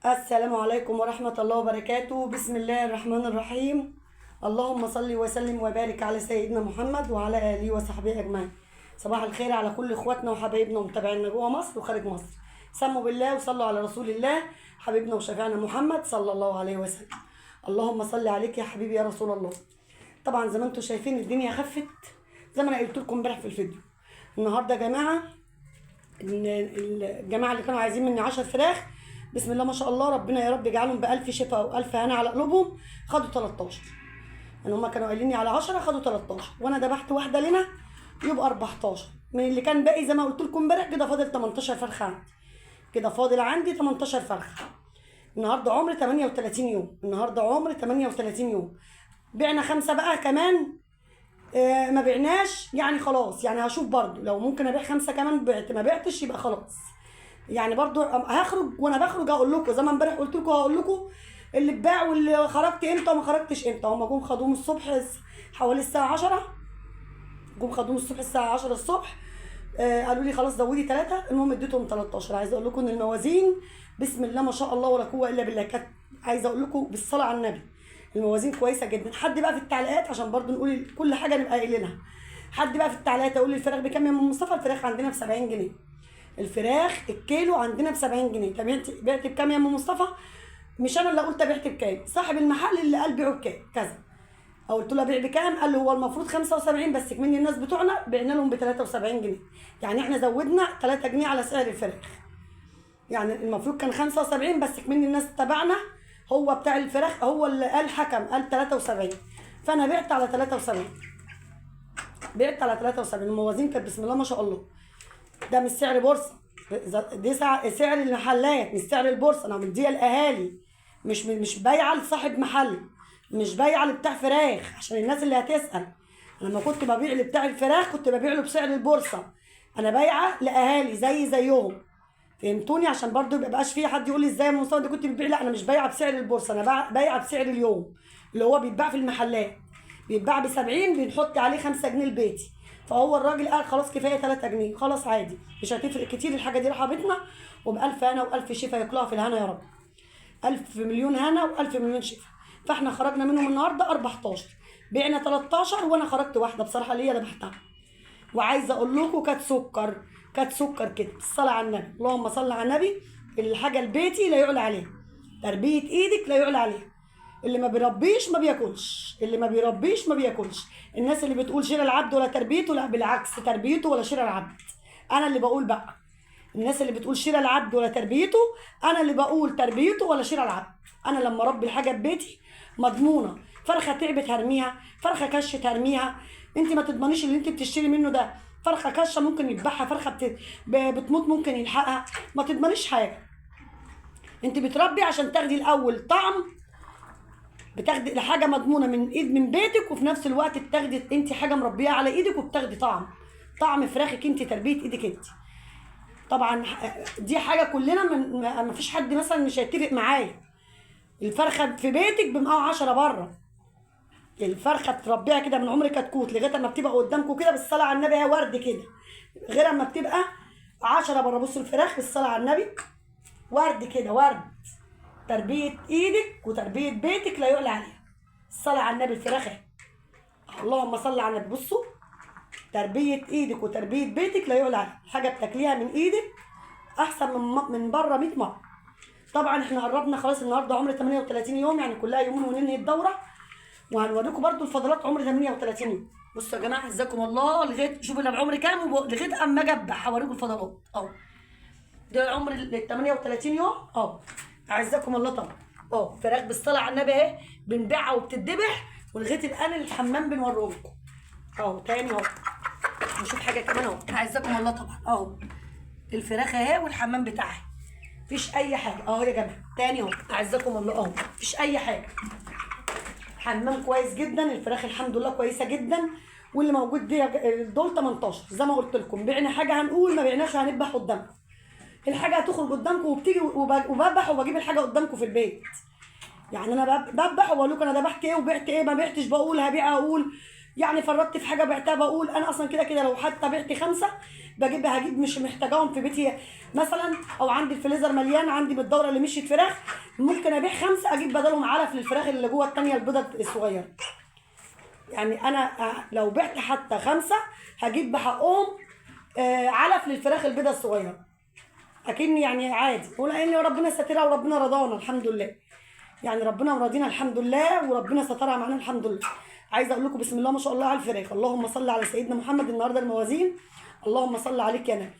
السلام عليكم ورحمة الله وبركاته. بسم الله الرحمن الرحيم. اللهم صل وسلم وبارك على سيدنا محمد وعلى آله وصحبه أجمعين. صباح الخير على كل إخواتنا وحبايبنا ومتابعينا جوه مصر وخارج مصر. سموا بالله وصلوا على رسول الله حبيبنا وشفيعنا محمد صلى الله عليه وسلم. اللهم صل عليك يا حبيبي يا رسول الله. طبعا زي ما انتم شايفين الدنيا خفت زي ما انا قلت لكم امبارح في الفيديو. النهارده يا جماعه الجماعه اللي كانوا عايزين مني 10 فراخ، بسم الله ما شاء الله، ربنا يا رب يجعلهم بألف شفاء وألف هنا على قلوبهم. خدوا 13 يعني، هما كانوا قايلين لي على 10 خدوا 13، وانا ذبحت واحده لنا يبقى 14 من اللي كان باقي. زي ما قلت لكم امبارح كده فاضل 18 فرخه عندي، كده فاضل عندي 18 فرخه. النهارده عمر 38 يوم، النهارده عمر 38 يوم. بعنا 5 بقى كمان، ما بعناش يعني خلاص، يعني هشوف برضو لو ممكن ابيع 5 كمان. بعت ما بعتش يبقى خلاص، يعني برضو هخرج. وانا بخرج هقول لكم زي ما امبارح قلت لكم، هقول لكم اللي اتباع واللي خرجت امتى وما خرجتش امتى. هم جم خدوهم الصبح حوالي الساعه 10، جم خدوهم الصبح الساعه 10 الصبح. قالوا لي خلاص زودي 3، المهم اديتهم 13. عايزه اقول لكم ان الموازين بسم الله ما شاء الله ولا قوه الا بالله، كانت عايزه اقول لكم بالصلاه على النبي الموازين كويسه جدا. حد بقى في التعليقات عشان برضو نقول كل حاجه نبقى قايلينها، حد بقى في التعليقات يقول لي الفراخ بكام يا ام مصطفى؟ الفراخ عندنا ب 70 جنيه، الفراخ الكيلو عندنا ب 70 جنيه. طب انت بعت بكام يا ام مصطفى؟ مش انا اللي قلت بعت بكام، صاحب المحل اللي قال بيعوا بكام كذا. قلت له بيع بكام؟ قال له هو المفروض 75، بس كمان الناس بتوعنا بعنا لهم ب 73 جنيه، يعني احنا زودنا 3 جنيه على سعر الفراخ. يعني المفروض كان 75، بس كمان الناس تبعنا هو بتاع الفراخ هو اللي قال حكم قال 73، فانا بعت على 73، بعت على 73. الموازين كانت بسم الله ما شاء الله. ده مش سعر بورصه، دي سعر المحلات، مش سعر البورصه. انا مديها الاهالي، مش بايعه لصاحب محل، مش بايعه لبتاع فراخ، عشان الناس اللي هتسال. انا لما كنت ببيع لبتاع الفراخ كنت ببيع له بسعر البورصه، انا بايعه لاهالي زيهم، فهمتوني؟ عشان برضو ما يبقاش في حد يقول لي ازاي يا مصطفى دي كنت بتبيع. لا، انا مش بايعه بسعر البورصه، انا بايعه بسعر اليوم اللي هو بيتباع في المحلات. بيتباع ب 70، بنحط عليه 5 جنيه لبيتي. فهو الراجل قال خلاص كفايه 3 جنيه، خلاص عادي مش هتفرق كتير، الحاجه دي راحه بيتنا وبألف هنا وألف شفا ياكلوها في الهنا يا رب. 1000 مليون هنا وألف مليون شفا. فاحنا خرجنا منهم النهارده 14، بعنا 13، وانا خرجت واحده بصراحه اللي هي ذبحتها. وعايزه اقول لكم كانت سكر كده. الصلاه على النبي، اللهم صل على النبي. الحاجه البيتي لا يعلى عليها، تربيه ايدك لا يعلى عليها. اللي ما بيربيش ما بياكلش، اللي ما بيربيش ما بياكلش. الناس اللي بتقول شراء العبد ولا تربيته، لا بالعكس، تربيته ولا شراء العبد. انا اللي بقول بقى، الناس اللي بتقول شراء العبد ولا تربيته، انا اللي بقول تربيته ولا شراء العبد. انا لما اربي الحاجه ببيتي مضمونه. فرخه تعبت هرميها، فرخه كشت هرميها. انت ما تضمنيش اللي انت بتشتري منه ده، فرخه كشه ممكن يذبحها، فرخه بتموت ممكن يلحقها، ما تضمنيش حاجه. انت بتربي عشان تاخدي الاول طعم، بتاخدي حاجه مضمونه من بيتك، وفي نفس الوقت بتاخدي انت حاجه مربيها على ايدك وبتاخدي طعم فراخك انت، تربيه ايدك انت. طبعا دي حاجه كلنا ما فيش حد مثلا مش هيتفق معايا. الفرخه في بيتك بمقى 10 بره. الفرخه تربيها كده من عمر كتكوت لغايه اما بتبقى قدامكم كده بالصلاه على النبي، هي ورد كده، غير اما بتبقى 10 بره. بصوا الفراخ بالصلاه على النبي ورد كده، ورد. تربيه ايدك وتربيه بيتك لا يعلى عليها. الصلاه على النبي، الفراخ اهي، اللهم صل على النبي. بصوا، تربيه ايدك وتربيه بيتك لا يعلى عليها. حاجه بتاكليها من ايدك احسن من بره 100 مره. طبعا احنا قربنا خلاص، النهارده عمر 38 يوم، يعني كلها يومين وننهي الدوره. وهنوريكم برده الفضلات عمر 38 يوم. بصوا يا جماعه عزكم الله، لغايه شوفوا انا بعمر كام لغايه اما اجبح هوريكم الفضلات اهو. ده عمر ال 38 يوم اهو، اعزكم الله. طبعا فراخ بالصلاه على النبي اهي، بنبيعها وبتتذبح، ولغايه الان الحمام بنوريه لكم اهو. تاني اهو، نشوف حاجه كمان اهو، اعزكم الله. طبعا اهو الفراخ اهي والحمام بتاعها، مفيش اي حاجه اهو يا جماعه. تاني اهو اعزكم الله اهو، مفيش اي حاجه. حمام كويس جدا، الفراخ الحمد لله كويسه جدا. واللي موجود دول 18 زي ما قلت لكم. بعنا حاجه هنقول، ما بعناش هنذبح قدامكم. الحاجه هتخرج قدامكم وبتيجي وبذبح وبجيب الحاجه قدامكم في البيت. يعني انا بذبح وبقول لكم انا ذبحت ايه وبعت ايه، ما بعتش بقول هبيع، اقول يعني فرطت في حاجه بعتها بقول. انا اصلا كده لو حتى بعت 5 هجيب مش محتاجاهم في بيتي مثلا، او عندي الفريزر مليان، عندي بالدوره اللي مشيت فراخ، ممكن ابيع 5 اجيب بدلهم علف للفراخ اللي جوه الثانيه البيضه الصغيره. يعني انا لو بعت حتى 5 هجيب بحقهم علف للفراخ البيضه الصغيره، اكني يعني عادي، ولان ربنا سترها وربنا رضانا الحمد لله. يعني ربنا مرضينا الحمد لله، وربنا سترها معانا الحمد لله. عايزه اقول لكم بسم الله ما شاء الله على الفراخ. اللهم صل على سيدنا محمد. النهارده الموازين، اللهم صل عليك يا نبي،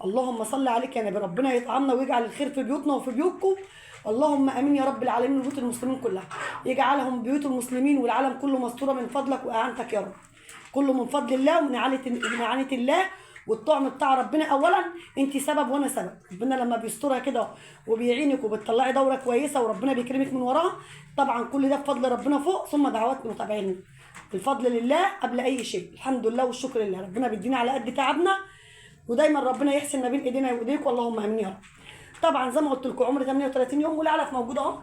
اللهم صل عليك يا نبي. ربنا يطعمنا ويجعل الخير في بيوتنا وفي بيوتكم، اللهم امين يا رب العالمين. وبيوت المسلمين كلها يجعلهم بيوت المسلمين والعالم كله مستوره من فضلك واعانتك يا رب. كله من فضل الله ومن عناية الله، والطعم بتاع ربنا. اولا انت سبب وانا سبب، ربنا لما بيسترها كده وبيعينك وبتطلعي دوره كويسه وربنا بيكرمك من وراها، طبعا كل ده بفضل ربنا فوق، ثم دعوات متابعينا. الفضل لله قبل اي شيء، الحمد لله والشكر لله. ربنا بيدينا على قد تعبنا، ودايما ربنا يحسن ما بين ايدينا وايديكم، اللهم امين يا رب. طبعا زي ما قلت لكم عمر 38 يوم، والعلف موجود اهو.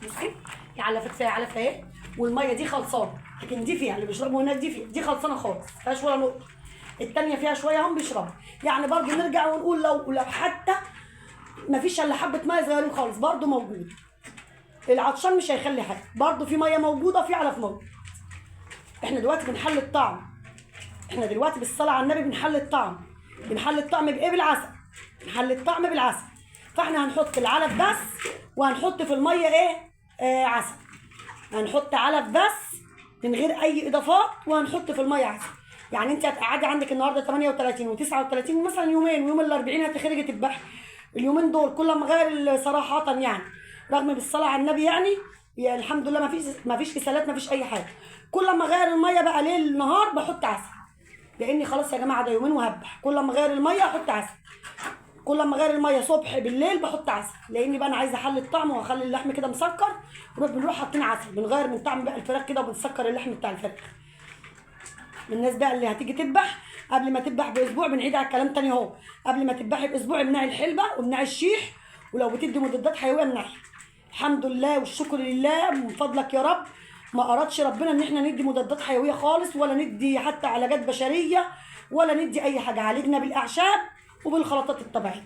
بصي علفت فيها علف اهي، والميه دي خلصانه، لكن دي فيها اللي بيشربوا هناك دي خلصانه خالص، ما فيهاش ولا نقطه. الثانيه فيها شويه هم بيشربوا. يعني برضه نرجع ونقول لو حتى ما فيش الا حبه ميه صغيرين خالص برضه موجود. العطشان مش هيخلي حاجه، برضه في ميه موجوده وفي علف موجود. احنا دلوقتي بنحل الطعم، احنا دلوقتي بالصلاه على النبي بنحل الطعم. بنحل الطعم بايه؟ بالعسل. بنحل الطعم بالعسل. فاحنا هنحط العلف بس، وهنحط في الميه عسل. هنحط علف بس من غير اي اضافات، وهنحط في الميه عسل. يعني انت هتقعدي عندك النهارده 38 و39 مثلا يومين، ويوم ال40 هتخرجي تذبحي. اليومين دول كل ما غير صراحه يعني، رغم بالصلاه على النبي يعني الحمد لله ما فيش كسالات، ما فيش اي حاجه. كل ما غير الميه بقى ليل نهار بحط عسل، لاني خلاص يا جماعه ده يومين وهذبح. كل ما غير الميه احط عسل، كل ما غير الميه صبح بالليل بحط عسل، لاني بقى انا عايزه احل الطعم واخلي اللحم كده مسكر. بنروح حاطين عسل، بنغير من طعم بقى الفراخ كده وبنسكر اللحم بتاع الفراخ. الناس بقى اللي هتيجي تذبح، قبل ما تذبح باسبوع بنعيد على الكلام تاني اهو، قبل ما تذبحي باسبوع امنعي الحلبه وامنعي الشيح، ولو بتدي مضادات حيويه امنعي. الحمد لله والشكر لله من فضلك يا رب. ما ارادش ربنا ان احنا ندي مضادات حيويه خالص، ولا ندي حتى علاجات بشريه، ولا ندي اي حاجه. عالجنا بالاعشاب وبالخلطات الطبيعيه.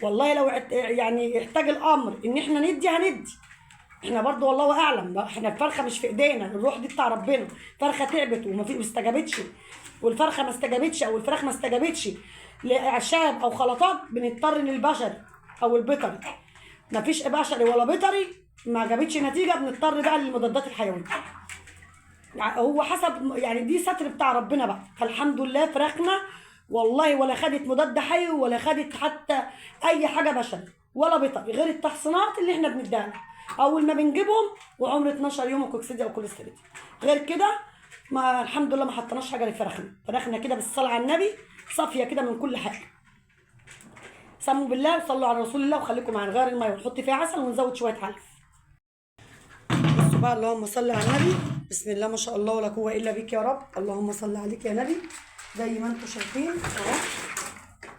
والله لو يعني احتاج الامر ان احنا ندي هندي. احنا برضو والله اعلم، احنا الفرخه مش في ايدينا، الروح دي بتاع ربنا. فرخه تعبت وما استجابتش، والفرخه ما استجابتش او الفراخ ما استجابتش لاعشاب او خلطات، بنضطر للبشري او البيطري. ما فيش بشري ولا بيطري ما جابتش نتيجه، بنضطر بقى للمضادات الحيويه. هو حسب يعني، دي ستر بتاع ربنا بقى. فالحمد لله فراخنا والله ولا خدت مضاد حيوي، ولا خدت حتى اي حاجه بشري ولا بيطري، غير التحصينات اللي احنا بنديها اول ما بنجيبهم، وعمر 12 يوم وكوكسيديا وكوليسترول. غير كده ما الحمد لله ما حطيناش حاجه لفراخنا. فراخنا كده بالصلاه على النبي صافيه كده من كل حاجه. سموا بالله وصلوا على رسول الله، وخليكم معانا. نغير الميه ونحط فيها عسل ونزود شويه علف. بصوا بقى، اللهم صل على النبي. بسم الله ما شاء الله ولا قوه الا بك يا رب. اللهم صل عليك يا نبي، زي ما انتم شايفين اهو.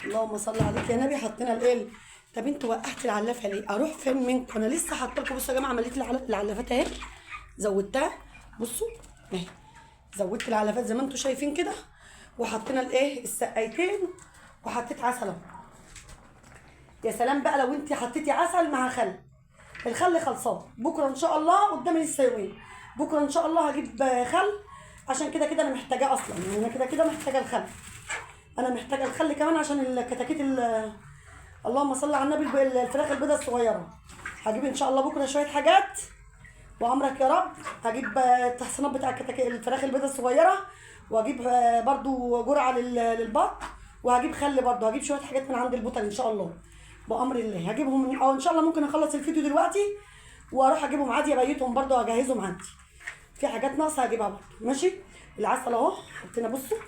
اللهم صل عليك يا نبي. حطينا الايه. طب انتوا وقعت العلافه ليه؟ اروح فين منكم؟ انا لسه حاطه لكم. بصوا يا جماعه، عملت العلافات اهي، زودتها. بصوا اهي، زودت العلافات زي ما انتم شايفين كده، وحطينا الايه السقايتين، وحطيت عسل اهو. يا سلام بقى لو انت حطيتي عسل مع خل. الخل خلصان بكره ان شاء الله، قدامي لسه يومين. بكره ان شاء الله هجيب خل، عشان كده انا محتاجاه اصلا. يعني انا كده محتاجه الخل. انا محتاجه الخل كمان عشان الكتاكيت اللهم صل على النبي. الفراخ البيضه الصغيره هجيب ان شاء الله بكره شويه حاجات، وامرك يا رب. هجيب التحصينات بتاع الفراخ البيضه الصغيره، واجيب برضو جرعه للبط، وهجيب خل برضو. هجيب شويه حاجات من عند البطل ان شاء الله بامر الله. هجيبهم او ان شاء الله ممكن اخلص الفيديو دلوقتي واروح اجيبهم عادي، ابيتهم برضو واجهزهم عندي. في حاجات ناقصه هجيبها برضو ماشي. العسل اهو حطينا. بصوا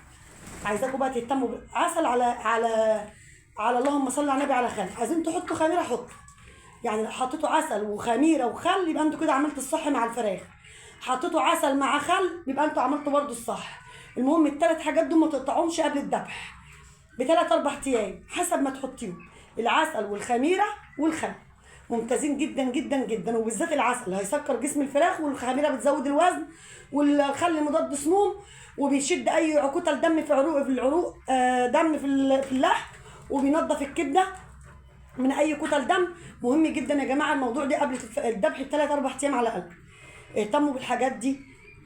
عايزاكم بقى تهتموا عسل على اللهم صل على النبي على خل. عايزين تحطوا خميره حطوا. يعني لو حطيتوا عسل وخميره وخل يبقى انتوا كده عملتوا الصح مع الفراخ. حطيتوا عسل مع خل يبقى انتوا عملتوا برضو الصح. المهم الثلاث حاجات دول ما تقطعهمش قبل الذبح ب3 4 ايام حسب ما تحطيهم، العسل والخميره والخل. ممتازين جدا جدا جدا، وبالذات العسل هيسكر جسم الفراخ، والخميره بتزود الوزن، والخل مضاد سموم، وبيشد اي كتل دم في العروق دم في اللحم، وبينظف الكبده من اي كتل دم. مهم جدا يا جماعه الموضوع ده قبل الذبح ب3 4 ايام على الاقل. اهتموا بالحاجات دي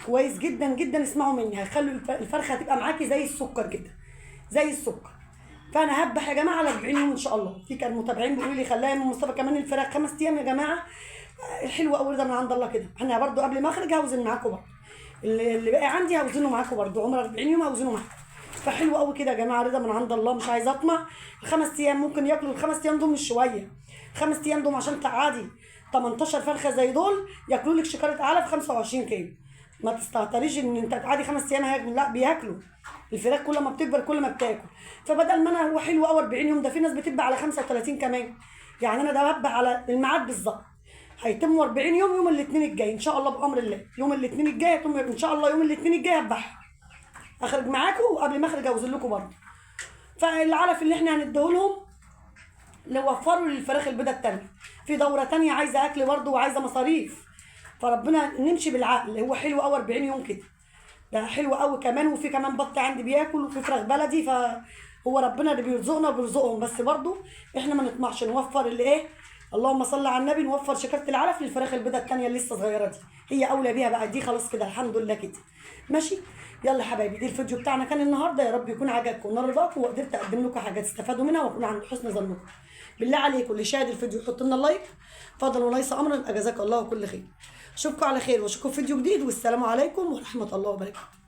كويس جدا جدا، اسمعوا مني، هيخلوا الفرخه هتبقى معاكي زي السكر كده، زي السكر. فانا هذبح يا جماعه على 40 يوم ان شاء الله. في كان متابعين بيقولوا لي خلاها يا ام مصطفى كمان الفراخ 5 ايام. يا جماعه الحلوه قوي ده من عند الله كده. انا برضو قبل ما اخرج هوزن معاكم برضو اللي باقي عندي، هوزنه معاكم برضو عمر 40 يوم هوزنه معاكم. فحلو قوي كده يا جماعه، رضا من عند الله، مش عايزه اطمع. ال5 ايام ممكن ياكلوا ال5 ايام دول مش شويه. 5 ايام دول عشان تقعدي 18 فرخه زي دول ياكلوا لك شكاره علف 25 كيلو. ما تستهتريش ان انت تقعدي 5 ايام هياكلوا، لا بياكلوا. الفراخ كل ما بتكبر كل ما بتاكل. فبدل ما انا هو حلو قوي 40 يوم، ده في ناس بتبقى على 35 كمان. يعني انا ده ببقى على الميعاد بالظبط. هيتموا 40 يوم يوم الاثنين الجاي ان شاء الله بامر الله. يوم الاثنين الجاي ان شاء الله، يوم الاثنين الجاي هذبحها. اخرج معاكم، وقبل ما اخرج اوزن لكم برضه. فالعلف اللي احنا هنديهولهم نوفره للفراخ البيضه التانيه. في دوره تانيه عايزه اكل برضه وعايزه مصاريف. فربنا نمشي بالعقل. هو حلو قوي 40 يوم كده، ده حلو قوي كمان. وفي كمان بط عندي بياكل، وفي فراخ بلدي. فهو ربنا اللي بيرزقنا وبيرزقهم، بس برضه احنا ما نطمعش، نوفر اللي ايه. اللهم صل على النبي. نوفر شكاره العلف للفراخ البيضه التانيه اللي لسه صغيره دي، هي اولى بيها بقى. دي خلاص كده الحمد لله كده ماشي. يلا يا حبايبي، دي الفيديو بتاعنا كان النهارده. يا رب يكون عجبكم ونال رضاكم، وقدرت اقدم لكم حاجات تستفادوا منها واكون عند حسن ظنكم. بالله عليكم اللي شاهد الفيديو يحط لنا اللايك فضلا وليس امرا. اجازاك الله كل خير. اشوفكم على خير واشوفكم في فيديو جديد، والسلام عليكم ورحمه الله وبركاته.